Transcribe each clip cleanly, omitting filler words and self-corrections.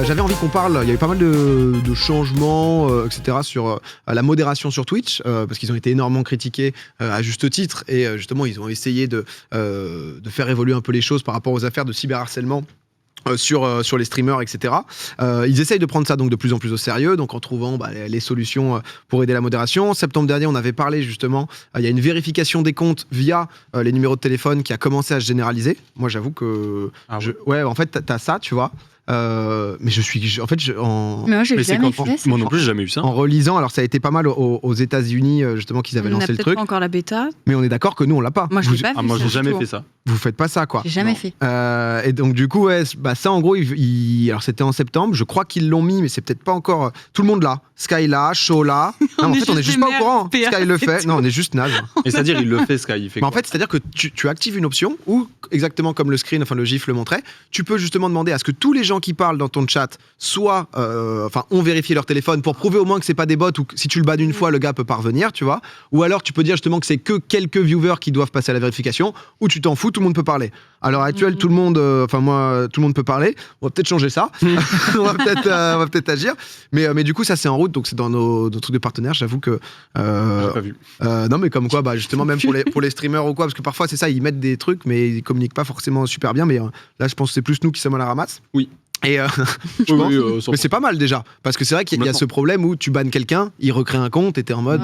j'avais envie qu'on parle, il y avait pas mal de changements, etc. sur la modération sur Twitch, parce qu'ils ont été énormément critiqués à juste titre, et justement ils ont essayé de faire évoluer un peu les choses par rapport aux affaires de cyberharcèlement sur les streamers, etc. Ils essayent de prendre ça donc de plus en plus au sérieux, donc en trouvant les solutions pour aider la modération. En septembre dernier, on avait parlé justement, il y a une vérification des comptes via les numéros de téléphone qui a commencé à se généraliser. Moi, j'avoue que... ouais, en fait, t'as ça, tu vois. Mais je suis... En fait, Mais moi, j'ai jamais fait ça. Moi non plus, j'ai jamais eu ça. En relisant, alors ça a été pas mal aux États-Unis justement qu'ils avaient lancé le truc. On n'a peut-être pas encore la bêta. Mais on est d'accord que nous, on l'a pas. Moi, je l'ai pas vu. Moi, j'ai jamais fait ça. Vous faites pas ça, quoi. J'ai jamais fait. Et donc, du coup, ouais, ça, en gros, alors c'était en septembre. Je crois qu'ils l'ont mis, mais c'est peut-être pas encore tout le monde là. Sky là, Shaw là. Non, en fait, on est juste pas au courant. Sky le fait. Non, on est juste naze. Et c'est-à-dire, il le fait, Sky. Il fait en fait, c'est-à-dire que tu actives une option où, exactement comme le screen, enfin le GIF le montrait, tu peux justement demander à ce que tous les gens qui parlent dans ton chat soit, ont vérifié leur téléphone pour prouver au moins que c'est pas des bots, ou que si tu le bats d'une fois, le gars peut pas revenir, tu vois. Ou alors tu peux dire justement que c'est que quelques viewers qui doivent passer à la vérification, ou tu t'en fous, tout le monde peut parler. À l'heure actuelle, tout le monde peut parler. On va peut-être changer ça. on va peut-être agir. Mais du coup, ça c'est en route, donc c'est dans nos trucs de partenaires. J'avoue que. J'ai pas vu. Non, mais comme quoi, justement, même pour les streamers ou quoi, parce que parfois c'est ça, ils mettent des trucs, mais ils communiquent pas forcément super bien. Mais là, je pense que c'est plus nous qui sommes à la ramasse. Oui. Et mais c'est pas mal déjà, parce que c'est vrai qu'il y a ce problème où tu bannes quelqu'un, il recrée un compte et t'es en mode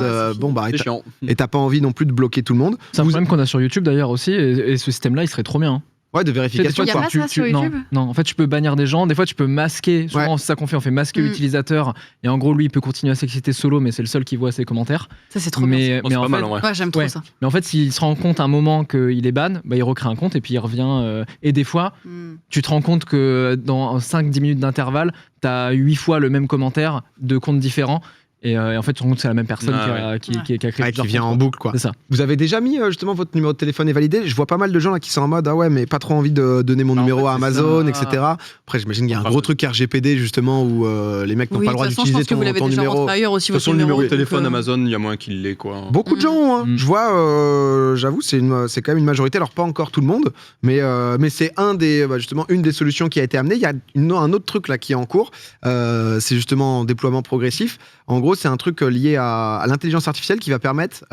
et t'as pas envie non plus de bloquer tout le monde. C'est un problème qu'on a sur YouTube d'ailleurs aussi, et ce système-là il serait trop bien. Ouais, de vérification. Il y a pas ça sur YouTube. Non, en fait, tu peux bannir des gens. Des fois, tu peux masquer. Souvent, c'est ça qu'on fait. On fait masquer l'utilisateur. Et en gros, lui, il peut continuer à s'exciter solo, mais c'est le seul qui voit ses commentaires. Ça, c'est trop bien. Mais en fait, ouais, j'aime trop ça. Mais en fait, s'il se rend compte à un moment qu'il est ban, il recrée un compte et puis il revient. Et des fois, tu te rends compte que dans 5-10 minutes d'intervalle, t'as 8 fois le même commentaire de comptes différents. Et en fait, tu te rends compte que c'est la même personne qui a créé qui vient en boucle, quoi. C'est ça. Vous avez déjà mis justement votre numéro de téléphone est validé. Je vois pas mal de gens là qui sont en mode ah ouais, mais pas trop envie de donner mon numéro à Amazon, etc. Après, j'imagine qu'il y a un gros truc RGPD justement où les mecs n'ont pas le droit d'utiliser ton numéro. De toute façon, le numéro de téléphone Amazon, il y a moins qu'il l'ait, quoi. Beaucoup de gens, hein. Je vois, j'avoue, c'est quand même une majorité. Alors pas encore tout le monde, mais c'est justement une des solutions qui a été amenée. Il y a un autre truc là qui est en cours. C'est justement en déploiement progressif. En gros, c'est un truc lié à l'intelligence artificielle qui va permettre,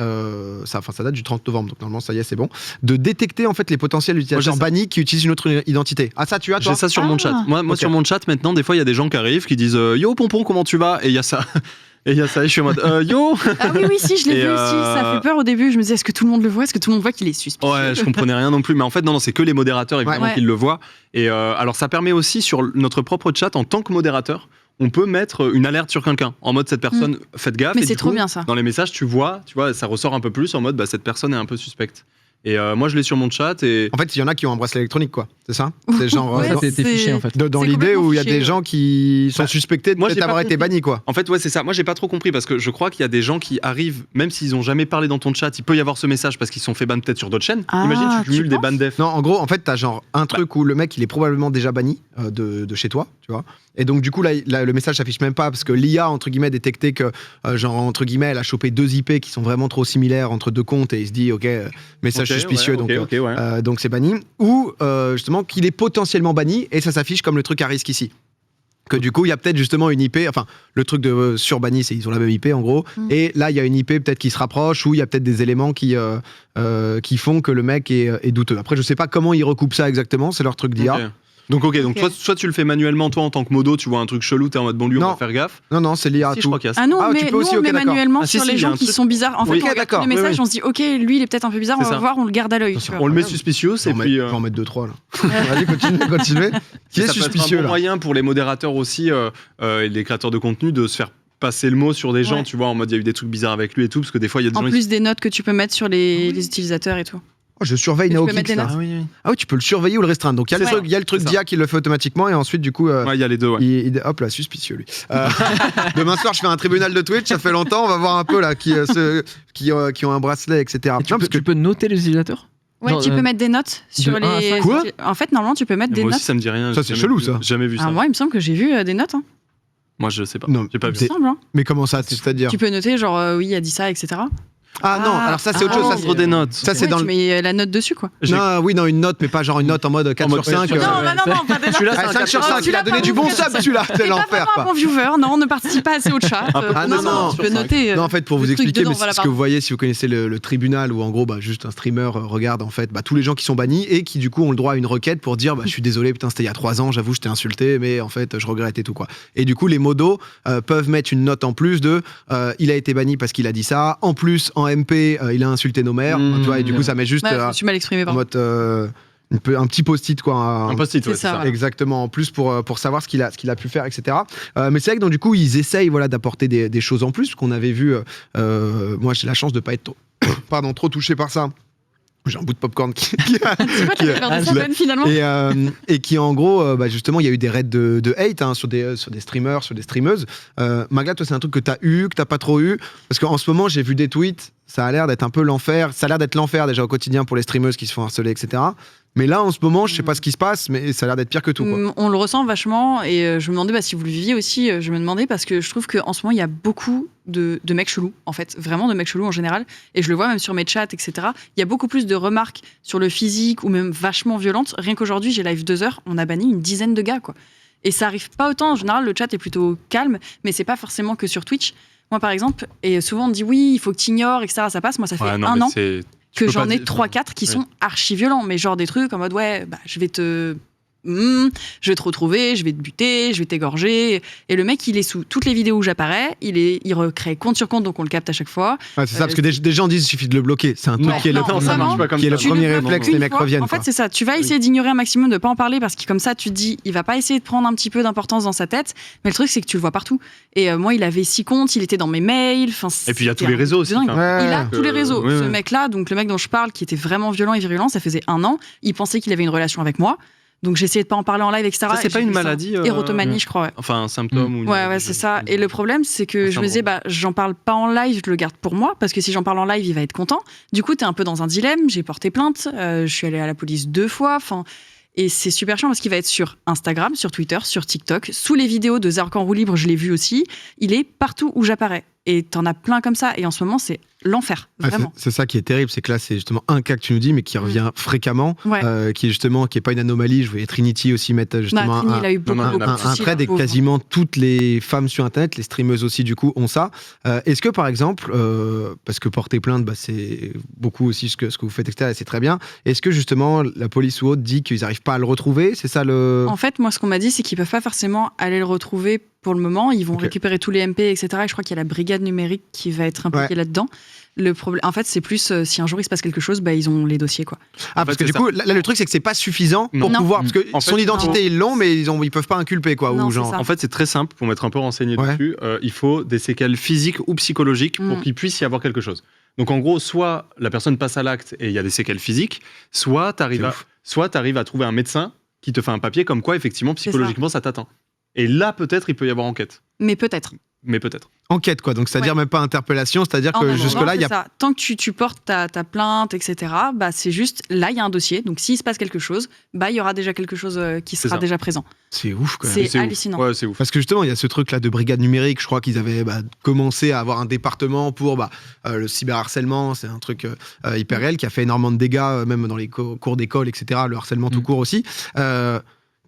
ça date du 30 novembre, donc normalement ça y est, c'est bon, de détecter en fait les potentiels utilisateurs bannis qui utilisent une autre identité. Ah ça, tu as toi ? J'ai ça sur mon chat. Moi sur mon chat maintenant, des fois il y a des gens qui arrivent qui disent yo Pompon, comment tu vas ? Et il y a ça. Et je suis en mode yo. Ah oui, si, je l'ai vu aussi. Ça fait peur au début. Je me disais, est-ce que tout le monde le voit ? Est-ce que tout le monde voit qu'il est suspicieux ? Ouais, je comprenais rien non plus. Mais en fait, non, c'est que les modérateurs évidemment qui le voient. Et alors, ça permet aussi sur notre propre chat en tant que modérateur. On peut mettre une alerte sur quelqu'un en mode cette personne, faites gaffe. Mais et c'est trop bien ça. Dans les messages, tu vois, ça ressort un peu plus en mode cette personne est un peu suspecte. Et moi, je l'ai sur mon chat. Et en fait, il y en a qui ont un bracelet électronique, quoi. C'est ça ? C'est genre. T'es fiché en fait. Dans l'idée où il y a des gens qui sont suspectés d'avoir été bannis, quoi. En fait, ouais, c'est ça. Moi, j'ai pas trop compris parce que je crois qu'il y a des gens qui arrivent, même s'ils ont jamais parlé dans ton chat, il peut y avoir ce message parce qu'ils se sont fait ban peut-être sur d'autres chaînes. Imagine, tu cumules des bans def. Non, en gros, en fait, t'as genre un truc où le mec, il est probablement déjà banni de chez toi, tu vois. Et donc, du coup, là le message s'affiche même pas parce que l'IA, entre guillemets, détecté que, entre guillemets, elle a chopé 2 IP qui sont vraiment trop similaires entre 2 comptes et il se dit, ok, message suspicieux, donc c'est banni. Ou, justement, qu'il est potentiellement banni et ça s'affiche comme le truc à risque ici. Que du coup, il y a peut-être justement une IP, enfin, le truc de surbanni, c'est ils ont la même IP en gros, et là, il y a une IP peut-être qui se rapproche ou il y a peut-être des éléments qui font que le mec est douteux. Après, je sais pas comment ils recoupent ça exactement, c'est leur truc d'IA. Donc soit tu le fais manuellement toi en tant que modo, tu vois un truc chelou, t'es en mode bon lui on va faire gaffe. Non, c'est l'IA tout. Nous on met manuellement sur les gens qui sont bizarres. En fait, on regarde les messages, on se dit ok, lui il est peut-être un peu bizarre, on va voir, on le garde à l'œil. On le met suspicieux, et puis on va en mettre 2-3 là. Vas-y, continue. Qui est suspicieux là ? C'est un moyen pour les modérateurs aussi et les créateurs de contenu de se faire passer le mot sur des gens, tu vois, en mode il y a eu des trucs bizarres avec lui et tout, parce que des fois il y a des gens. En plus des notes que tu peux mettre sur les utilisateurs et tout. Je surveille Naokix là. Ah oui, tu peux le surveiller ou le restreindre. Donc il y a le truc d'IA qui le fait automatiquement et ensuite du coup il y a les deux. Hop là, suspicieux lui. Demain soir, je fais un tribunal de Twitch, ça fait longtemps, on va voir un peu là ceux qui ont un bracelet, etc. Tu peux noter les utilisateurs ? Ouais, tu peux mettre des notes sur les. Quoi ? En fait, normalement, tu peux mettre des notes. Moi aussi, ça me dit rien. Ça, c'est chelou, ça. Jamais vu ça. Moi, il me semble que j'ai vu des notes. Moi, je sais pas. Non, j'ai pas vu. Mais comment ça, c'est-à-dire ? Tu peux noter, genre, oui, il a dit ça, etc. Ah non, alors ça c'est autre chose. Ça c'est des notes. Ça c'est dans tu mets la note dessus quoi. Non, une note, mais pas genre une note en mode 4 sur 5. Non, pas déjà. Celui-là, 5 sur 5, il a donné du bon sub, celui-là. C'est l'enfer. Pas bon viewer, non, ne participe pas assez au chat. Non, tu peux noter. Non, en fait, pour vous expliquer, mais c'est ce que vous voyez si vous connaissez le tribunal où en gros, juste un streamer regarde en fait tous les gens qui sont bannis et qui du coup ont le droit à une requête pour dire je suis désolé, putain, c'était il y a 3 ans, j'avoue, je t'ai insulté, mais en fait, je regrette et tout quoi. Et du coup, les modos peuvent mettre une note en plus de il a été banni parce qu'il a dit ça. En plus, en MP, il a insulté nos mères. Tu vois, et du coup, ça met juste. Je me suis mal exprimé, en mode un petit post-it quoi. Un post-it, c'est ça. Exactement. En plus pour savoir ce qu'il a pu faire, etc. Mais c'est vrai que donc du coup, ils essayent d'apporter des choses en plus. Qu'on avait vu. Moi, j'ai la chance de pas être trop touché par ça. J'ai un bout de popcorn finalement. Et qui en gros justement il y a eu des raids de hate sur des streamers, sur des streameuses. Magla, toi c'est un truc que t'as eu, que t'as pas trop eu, parce qu'en ce moment j'ai vu des tweets, ça a l'air d'être un peu l'enfer, ça a l'air d'être l'enfer déjà au quotidien pour les streameuses qui se font harceler, etc. Mais là, en ce moment, je sais pas ce qui se passe, mais ça a l'air d'être pire que tout, quoi. On le ressent vachement, et je me demandais si vous le viviez aussi, je me demandais, parce que je trouve qu'en ce moment, il y a beaucoup de mecs chelous, en fait, vraiment de mecs chelous en général, et je le vois même sur mes chats, etc. Il y a beaucoup plus de remarques sur le physique, ou même vachement violentes. Rien qu'aujourd'hui, j'ai live 2 heures, on a banni une dizaine de gars, quoi. Et ça arrive pas autant, en général, le chat est plutôt calme, mais c'est pas forcément que sur Twitch. Moi, par exemple, et souvent on me dit oui, il faut que tu ignores, etc. Ça passe, moi ça fait un an que j'en ai 3-4 qui sont archi violents, mais genre des trucs en mode je vais te retrouver, je vais te buter, je vais t'égorger. Et le mec, il est sous toutes les vidéos où j'apparais, il recrée compte sur compte, donc on le capte à chaque fois. Ouais, c'est ça, parce que des gens disent il suffit de le bloquer. C'est un truc qui est le premier réflexe, les mecs reviennent. En fait, c'est ça. Tu vas essayer d'ignorer un maximum, de pas en parler, parce que comme ça, tu te dis, il va pas essayer de prendre un petit peu d'importance dans sa tête. Mais le truc, c'est que tu le vois partout. Et moi, il avait 6 comptes, il était dans mes mails. Et puis il y a tous les réseaux aussi. Il a tous les réseaux. Ce mec-là, donc le mec dont je parle, qui était vraiment violent et virulent, ça faisait 1 an. Il pensait qu'il avait une relation avec moi. Donc j'essayais de pas en parler en live, etc. Ça, c'est pas une maladie érotomanie, je crois. Enfin, un symptôme. Ouais, c'est ça. Et le problème, c'est que je me disais, j'en parle pas en live, je le garde pour moi, parce que si j'en parle en live, il va être content. Du coup, t'es un peu dans un dilemme. J'ai porté plainte, je suis allée à la police 2 fois. Et c'est super chiant parce qu'il va être sur Instagram, sur Twitter, sur TikTok. Sous les vidéos de Zark en roue libre, je l'ai vu aussi. Il est partout où j'apparais. Et t'en as plein comme ça. Et en ce moment, c'est l'enfer, vraiment. C'est ça qui est terrible, c'est que là, c'est justement un cas que tu nous dis, mais qui revient fréquemment, qui est pas une anomalie. Je voyais Trinity aussi mettre justement un trade, et quasiment toutes les femmes sur Internet, les streameuses aussi, du coup, ont ça. Est-ce que, par exemple, parce que porter plainte, c'est beaucoup aussi ce que vous faites, etc., et c'est très bien. Est-ce que, justement, la police ou autre dit qu'ils n'arrivent pas à le retrouver? C'est ça le... En fait, moi, ce qu'on m'a dit, c'est qu'ils peuvent pas forcément aller le retrouver pour le moment. Ils vont récupérer tous les MP, etc. Et je crois qu'il y a la brigade numérique qui va être impliquée là-dedans. Le problème, en fait, c'est plus si un jour il se passe quelque chose, ils ont les dossiers, quoi. Parce que du coup, là, le truc, c'est que c'est pas suffisant pour pouvoir, parce que son identité, ils l'ont, mais ils peuvent pas inculper, quoi. Non, ou genre... En fait, c'est très simple pour m'être un peu renseigné dessus. Il faut des séquelles physiques ou psychologiques pour qu'il puisse y avoir quelque chose. Donc, en gros, soit la personne passe à l'acte et il y a des séquelles physiques, soit t'arrives à trouver un médecin qui te fait un papier comme quoi, effectivement, psychologiquement, ça t'atteint. Et là, peut-être, il peut y avoir enquête. Mais peut-être. Enquête, quoi. Donc, c'est-à-dire même pas interpellation, c'est-à-dire que jusque-là, il y a... Ça. Tant que tu portes ta plainte, etc., c'est juste, là, il y a un dossier. Donc, s'il se passe quelque chose, il y aura déjà quelque chose qui sera déjà présent. C'est ouf, quand même. C'est hallucinant. Ouais, c'est ouf. Parce que justement, il y a ce truc-là de brigade numérique. Je crois qu'ils avaient commencé à avoir un département pour le cyberharcèlement. C'est un truc hyper réel qui a fait énormément de dégâts, même dans les cours d'école, etc. Le harcèlement tout court aussi.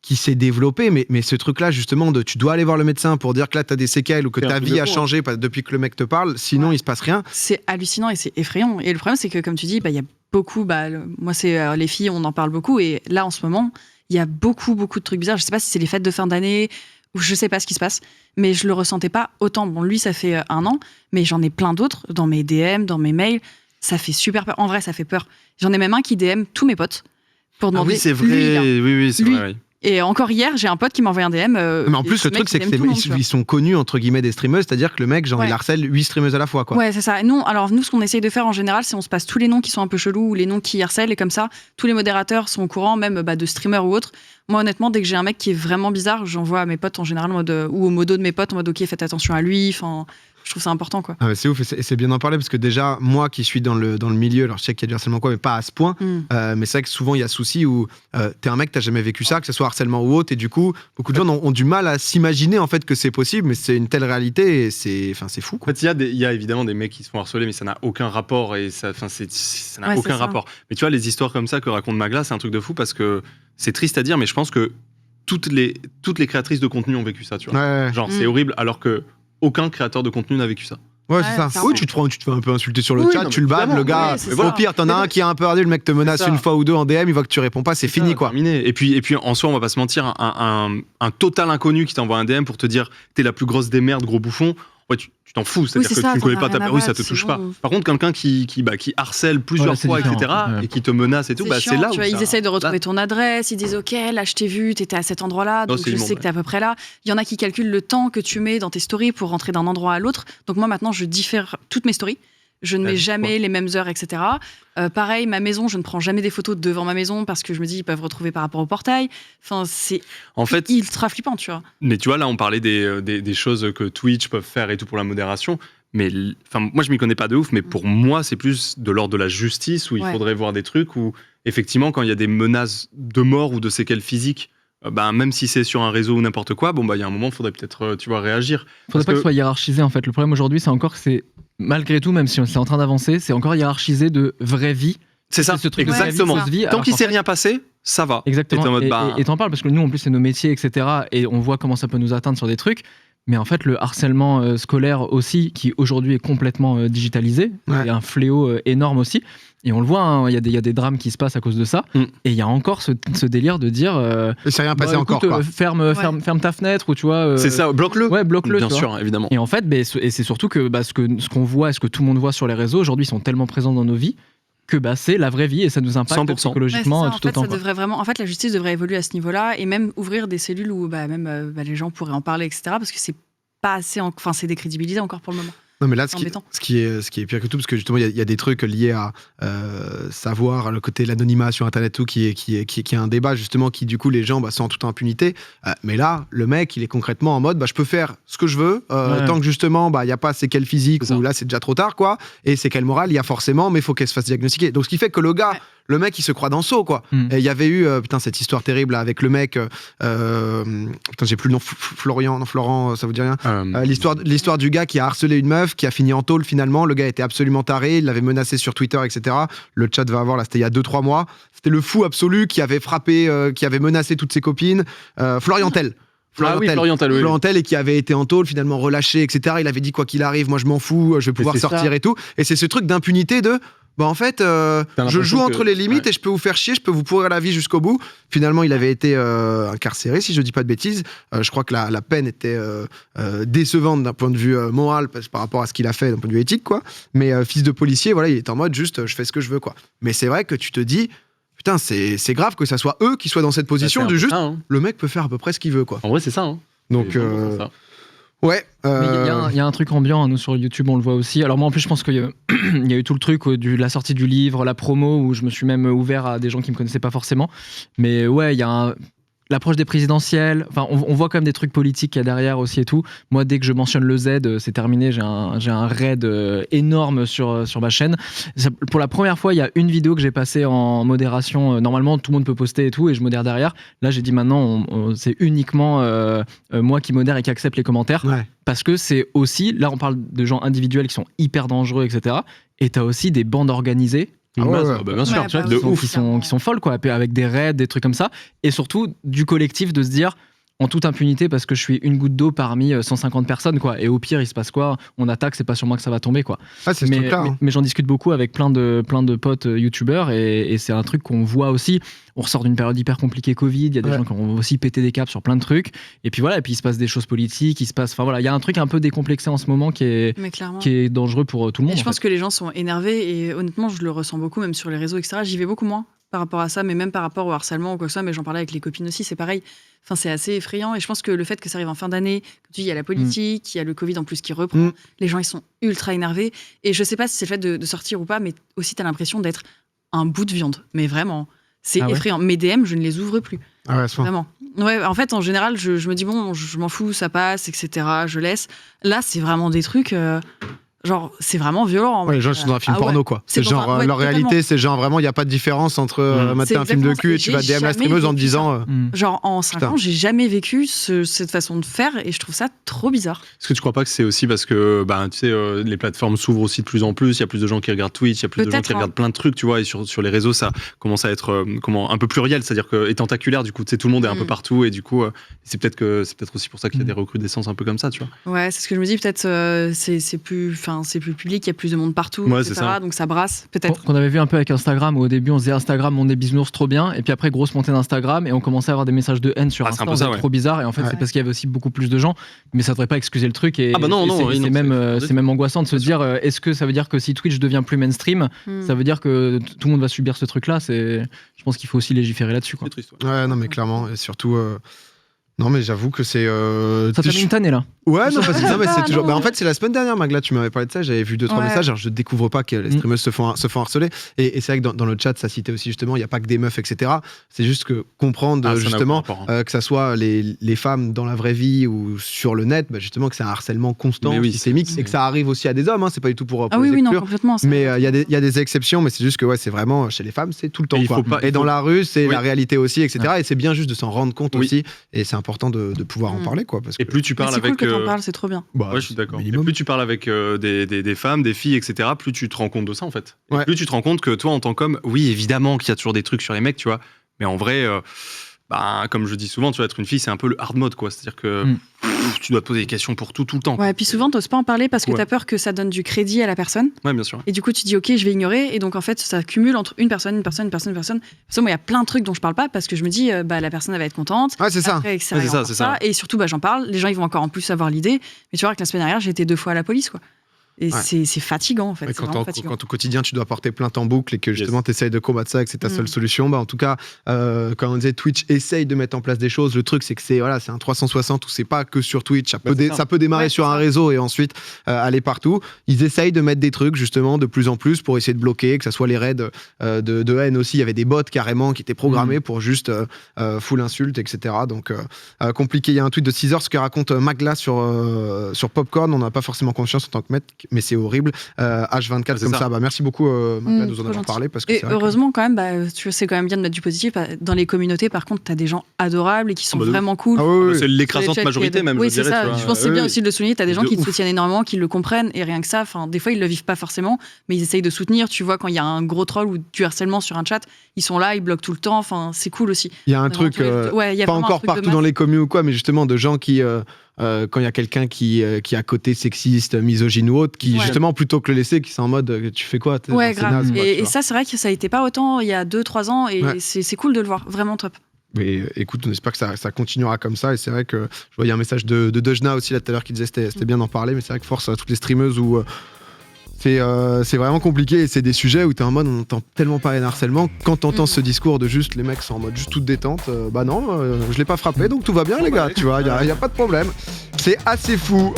Qui s'est développé, mais ce truc-là, justement, tu dois aller voir le médecin pour dire que là, tu as des séquelles ou que ta vie a changé depuis que le mec te parle, sinon il se passe rien. C'est hallucinant et c'est effrayant. Et le problème, c'est que, comme tu dis, il y a beaucoup, moi, c'est les filles, on en parle beaucoup, et là, en ce moment, il y a beaucoup de trucs bizarres. Je sais pas si c'est les fêtes de fin d'année, ou je sais pas ce qui se passe, mais je le ressentais pas autant. Bon, lui, ça fait 1 an, mais j'en ai plein d'autres, dans mes DM, dans mes mails, ça fait super peur. En vrai, ça fait peur. J'en ai même un qui DM tous mes potes, pour demander... Ah oui, c'est vrai, oui, c'est vrai. Et encore hier, j'ai un pote qui m'a envoyé un DM. Mais en plus, le truc, c'est qu'ils sont connus, entre guillemets, des streameuses, c'est-à-dire que le mec, il harcèle 8 streameuses à la fois, quoi. Ouais, c'est ça. Nous, ce qu'on essaye de faire en général, c'est on se passe tous les noms qui sont un peu chelous ou les noms qui harcèlent, et comme ça, tous les modérateurs sont au courant, même de streamers ou autres. Moi, honnêtement, dès que j'ai un mec qui est vraiment bizarre, j'envoie à mes potes en général, ou au modo de mes potes, en mode, ok, faites attention à lui. Je trouve ça important, quoi. Ah, c'est ouf, et c'est bien d'en parler parce que déjà, moi qui suis dans le milieu, alors je sais qu'il y a du harcèlement, quoi, mais pas à ce point. Mais c'est vrai que souvent il y a souci où t'es un mec, t'as jamais vécu ça, que ce soit harcèlement ou autre, et du coup, beaucoup de gens ont du mal à s'imaginer en fait que c'est possible, mais c'est une telle réalité et c'est fou, quoi. En fait, il y a évidemment des mecs qui se font harceler, mais ça n'a aucun rapport et ça n'a aucun rapport. Mais tu vois, les histoires comme ça que raconte Magla, c'est un truc de fou parce que c'est triste à dire, mais je pense que toutes les créatrices de contenu ont vécu ça, tu vois. Genre, c'est horrible, alors que aucun créateur de contenu n'a vécu ça. Ouais, c'est ça. Oui, tu te fais un peu insulter sur le chat, tu le bats, le gars. Au pire, t'en as un qui a un peu ardu, le mec te menace une fois ou deux en DM, il voit que tu réponds pas, c'est fini, quoi. Terminé. Et puis en soi, on va pas se mentir, un total inconnu qui t'envoie un DM pour te dire t'es la plus grosse des merdes, gros bouffon. Ouais, tu t'en fous, c'est-à-dire que tu ne connais pas ta personne, ça te touche pas. Par contre, quelqu'un qui harcèle plusieurs fois, etc., et qui te menace et tout, c'est là où ils essayent de retrouver ton adresse, ils disent ok, là je t'ai vu, t'étais à cet endroit-là, donc je sais que t'es à peu près là. Il y en a qui calculent le temps que tu mets dans tes stories pour rentrer d'un endroit à l'autre. Donc moi maintenant, je diffère toutes mes stories. Je ne mets jamais les mêmes heures, etc. Pareil, ma maison, je ne prends jamais des photos devant ma maison parce que je me dis ils peuvent retrouver par rapport au portail. Enfin, c'est ultra flippant, tu vois. Mais tu vois, là, on parlait des choses que Twitch peuvent faire et tout pour la modération. Mais moi, je m'y connais pas de ouf, mais pour moi, c'est plus de l'ordre de la justice où il faudrait voir des trucs où, effectivement, quand il y a des menaces de mort ou de séquelles physiques, même si c'est sur un réseau ou n'importe quoi, il y a un moment, il faudrait peut-être, réagir. Faudrait pas que ce soit hiérarchisé, en fait. Le problème aujourd'hui, c'est encore que c'est, malgré tout, même si c'est en train d'avancer, c'est encore hiérarchisé de vraie vie. C'est ça, ce truc exactement. de vie, tant qu'il s'est rien passé, ça va. Exactement. Et t'en parles parce que nous, en plus, c'est nos métiers, etc. Et on voit comment ça peut nous atteindre sur des trucs. Mais en fait, le harcèlement scolaire aussi, qui aujourd'hui est complètement digitalisé, c'est un fléau énorme aussi. Et on le voit, il y a des drames qui se passent à cause de ça. Et il y a encore ce délire de dire... c'est rien passé encore, quoi. Ferme ta fenêtre, ou tu vois... c'est ça, bloque-le. Ouais, bloque-le. Bien sûr, évidemment. Et en fait, et c'est surtout que ce qu'on voit et ce que tout le monde voit sur les réseaux, aujourd'hui, sont tellement présents dans nos vies, que c'est la vraie vie et ça nous impacte 100%. Psychologiquement tout autant. En fait, la justice devrait évoluer à ce niveau-là et même ouvrir des cellules où les gens pourraient en parler, etc. Parce que c'est pas assez, c'est décrédibilisé encore pour le moment. Non, mais là, ce qui est pire que tout, parce que justement, il y a des trucs liés à savoir le côté de l'anonymat sur Internet, tout, qui est un débat, justement, qui, du coup, les gens sont en toute impunité. Mais là, le mec, il est concrètement en mode, je peux faire ce que je veux, tant que, justement, il n'y a pas séquelles physiques, ou là, c'est déjà trop tard, quoi. Et séquelles morales, il y a forcément, mais il faut qu'elle se fasse diagnostiquer. Donc, ce qui fait que le gars... Ouais. Le mec, il se croit dans Saw, quoi. Et il y avait eu, cette histoire terrible avec le mec, j'ai plus le nom, Florent, ça vous dit rien? L'histoire du gars qui a harcelé une meuf, qui a fini en tôle finalement. Le gars était absolument taré, il l'avait menacé sur Twitter, etc. Le chat va avoir, là, c'était il y a 2-3 mois. C'était le fou absolu qui avait frappé, qui avait menacé toutes ses copines. Florian Tell. Florian Tell, et qui avait été en tôle, finalement relâché, etc. Il avait dit quoi qu'il arrive, moi je m'en fous, je vais pouvoir sortir et tout. Et c'est ce truc d'impunité de... en fait, je joue entre les limites et je peux vous faire chier, je peux vous pourrir la vie jusqu'au bout. Finalement, il avait été incarcéré, si je dis pas de bêtises. Je crois que la peine était décevante d'un point de vue moral par rapport à ce qu'il a fait d'un point de vue éthique, quoi. Mais fils de policier, voilà, il est en mode juste, je fais ce que je veux, quoi. Mais c'est vrai que tu te dis, putain, c'est grave que ça soit eux qui soient dans cette position de juste, ça, hein. Le mec peut faire à peu près ce qu'il veut, quoi. En vrai, c'est ça. Hein. Donc, ouais. Il y a un truc ambiant, nous sur YouTube, on le voit aussi. Alors moi, en plus, je pense qu'il y a eu tout le truc de la sortie du livre, la promo, où je me suis même ouvert à des gens qui me connaissaient pas forcément. Mais ouais, il y a l'approche des présidentielles. Enfin, on voit quand même des trucs politiques qu'il y a derrière aussi et tout. Moi, dès que je mentionne le Z, c'est terminé. J'ai un raid énorme sur ma chaîne. Pour la première fois, il y a une vidéo que j'ai passée en modération. Normalement, tout le monde peut poster et tout, et je modère derrière. Là, j'ai dit maintenant, c'est uniquement moi qui modère et qui accepte les commentaires. Ouais. Parce que c'est aussi, là, on parle de gens individuels qui sont hyper dangereux, etc. Et t'as aussi des bandes organisées. Bien sûr, de ouf, qui sont folles, quoi, avec des raids, des trucs comme ça, et surtout du collectif de se dire en toute impunité parce que je suis une goutte d'eau parmi 150 personnes, quoi, et au pire il se passe quoi, on attaque, c'est pas sur moi que ça va tomber, quoi. C'est mais j'en discute beaucoup avec plein de potes youtubeurs et c'est un truc qu'on voit aussi. On ressort d'une période hyper compliquée Covid, il y a des gens qui ont aussi pété des câbles sur plein de trucs, et puis voilà, et puis il se passe des choses politiques, il y a un truc un peu décomplexé en ce moment qui est dangereux pour tout le monde. Et je pense que les gens sont énervés, et honnêtement je le ressens beaucoup, même sur les réseaux, etc. J'y vais beaucoup moins par rapport à ça, mais même par rapport au harcèlement ou quoi que ce soit, mais j'en parlais avec les copines aussi, c'est pareil. Enfin, c'est assez effrayant, et je pense que le fait que ça arrive en fin d'année, comme tu dis, il y a la politique, il y a le Covid en plus qui reprend, les gens ils sont ultra énervés, et je sais pas si c'est le fait de sortir ou pas, mais aussi t'as l'impression d'être un bout de viande, mais vraiment, c'est effrayant. Mes DM, je ne les ouvre plus. Ah ouais, à ce point. Vraiment. Ouais, en fait, en général, je me dis, bon, je m'en fous, ça passe, etc. Je laisse. Là, c'est vraiment des trucs. Genre, c'est vraiment violent. Ouais, les gens sont dans un film porno, quoi. C'est dans genre, un- ouais, leur totalement. réalité, c'est genre vraiment, il n'y a pas de différence entre mater C'est un film de exactement cul et ça. tu vas J'ai DM la jamais streameuse en te vécu disant. Genre, en 5 Putain. ans, j'ai jamais vécu cette façon de faire et je trouve ça trop bizarre. Est-ce que tu crois pas que c'est aussi parce que tu sais, les plateformes s'ouvrent aussi de plus en plus, il y a plus de gens qui regardent Twitch, il y a plus de gens Peut-être, qui regardent plein de trucs, tu vois, et sur les réseaux, ça commence à être un peu pluriel, c'est-à-dire que et tentaculaire, du coup, tu sais, tout le monde est un peu partout, et du coup, c'est peut-être aussi pour ça qu'il y a des recrudescences un peu comme ça, tu vois. Ouais, c'est ce que je me dis, peut-être c'est plus public, il y a plus de monde partout, Ouais, etc. c'est ça. Donc ça brasse, peut-être. Qu'on avait vu un peu avec Instagram, où au début on se disait Instagram, on est bisounours trop bien, et puis après grosse montée d'Instagram, et on commençait à avoir des messages de haine sur Ah, c'est un Insta, peu ça, c'était ouais. trop bizarre, et en fait Ouais. c'est parce qu'il y avait aussi beaucoup plus de gens, mais ça devrait pas excuser le truc, et Ah bah non, et non, c'est oui, non, c'est même, c'est- c'est même angoissant de se dire, est-ce que ça veut dire que si Twitch devient plus mainstream, ça veut dire que tout le monde va subir ce truc-là, je pense qu'il faut aussi légiférer là-dessus, quoi. C'est triste, ouais. Ouais, non, mais clairement, et surtout. Non, mais j'avoue que c'est. Ça t'a mis une tannée là. Ouais, non, parce que non, mais c'est toujours. Non. Bah, en fait, c'est la semaine dernière, Magla, tu m'avais parlé de ça. J'avais vu 2-3 Ouais. messages. Alors, je découvre pas que les streamers se font harceler. Et c'est vrai que dans le chat, ça citait aussi justement, il n'y a pas que des meufs, etc. C'est juste que comprendre Ah, ça n'a justement aucun rapport, hein. que ça soit les femmes dans la vraie vie ou sur le net, bah, justement, que c'est un harcèlement constant, Mais oui, systémique, c'est- et que ça arrive aussi à des hommes. Hein, c'est pas du tout pour Ah oui, les oui, non, exclure. complètement. ça- Mais il y a des exceptions, mais c'est juste que ouais, c'est vraiment chez les femmes, c'est tout le temps. Et il Quoi. faut pas- Et il dans faut- la rue, c'est Oui. la réalité aussi, etc. Et c'est bien juste de s'en rendre compte Oui. aussi. Et c'est important de pouvoir en Mm. parler, quoi. Parce que, Et plus tu Mais parles c'est cool avec. que t'en parles, c'est trop bien. bah, Ouais, je suis d'accord. Et minimum. plus tu parles avec des femmes, des filles, etc., plus tu te rends compte de ça, en fait. Et Ouais. plus tu te rends compte que toi, en tant qu'homme, oui, évidemment qu'il y a toujours des trucs sur les mecs, tu vois, mais en vrai, comme je dis souvent, tu vois, être une fille, c'est un peu le hard mode, quoi. C'est-à-dire que tu dois te poser des questions pour tout le temps. Ouais, et puis souvent, t'oses pas en parler parce que Ouais. t'as peur que ça donne du crédit à la personne. Ouais, bien sûr. Et du coup, tu dis, ok, je vais ignorer. Et donc, en fait, ça cumule entre une personne. Parce que moi, il y a plein de trucs dont je parle pas parce que je me dis, la personne elle va être contente. Ouais, c'est ça. Après, etc., Ouais, c'est il y a ça, encore c'est ça. Et surtout, j'en parle. Les gens, ils vont encore en plus avoir l'idée. Mais tu vois que la semaine dernière, j'ai été 2 fois à la police, quoi. Et Ouais. c'est fatigant, en fait. Et C'est vraiment fatigant. quand au quotidien tu dois porter plainte en boucle et que justement Yes. tu essayes de combattre ça et que c'est ta seule Mm. solution, bah en tout cas, quand on disait Twitch essaye de mettre en place des choses, le truc c'est que c'est un 360 où c'est pas que sur Twitch, ça peut, c'est ça. ça peut démarrer Ouais, sur c'est un ça. réseau et ensuite aller partout. Ils essayent de mettre des trucs justement de plus en plus pour essayer de bloquer, que ça soit les raids de haine aussi. Il y avait des bots carrément qui étaient programmés pour juste full insulte, etc. Donc compliqué. Il y a un tweet de 6 heures ce que raconte Magla sur Popcorn. On n'a pas forcément conscience en tant que maître, mais c'est horrible. H24 C'est comme ça. ça. Bah, merci beaucoup Magla de nous en trop avoir gentil. parlé parce que Et c'est vrai que- heureusement, quand même, tu vois, c'est quand même bien de mettre du positif. Dans les communautés, par contre, t'as des gens adorables et qui sont bah de ouf. vraiment cool. Ah oui, oui, C'est Sur les l'écrasante chats, majorité, même, Oui, je c'est dirais. ça. tu vois. Je pense que c'est Oui, bien oui. aussi de le souligner. T'as des gens De qui te ouf. soutiennent énormément, qui le comprennent, et rien que ça. Enfin, des fois, ils le vivent pas forcément, mais ils essayent de soutenir. Tu vois, quand il y a un gros troll ou du harcèlement sur un chat, ils sont là, ils bloquent tout le temps. Enfin, c'est cool aussi. il y a un truc Ouais, il y a pas vraiment un encore truc de partout masse. dans les communes ou quoi, mais justement de gens qui quand il y a quelqu'un qui est à côté sexiste, misogyne ou autre, qui Ouais. justement plutôt que le laisser, qui sont en mode tu fais quoi Ouais, c'est grave. naze, quoi, tu Et vois. ça, c'est vrai que ça a été pas autant il y a 2-3 ans, et Ouais. c'est cool de le voir. Vraiment top. Mais écoute, on espère que ça continuera comme ça. Et c'est vrai que je voyais un message de Dejna aussi là tout à l'heure qui disait c'était bien d'en parler, mais c'est vrai que force à toutes les streameuses où c'est vraiment compliqué et c'est des sujets où t'es en mode on entend tellement parler d'harcèlement. Quand t'entends ce discours de juste les mecs sont en mode juste toute détente, bah non, je l'ai pas frappé donc tout va bien les gars, tu vois, y a pas de problème. C'est assez fou.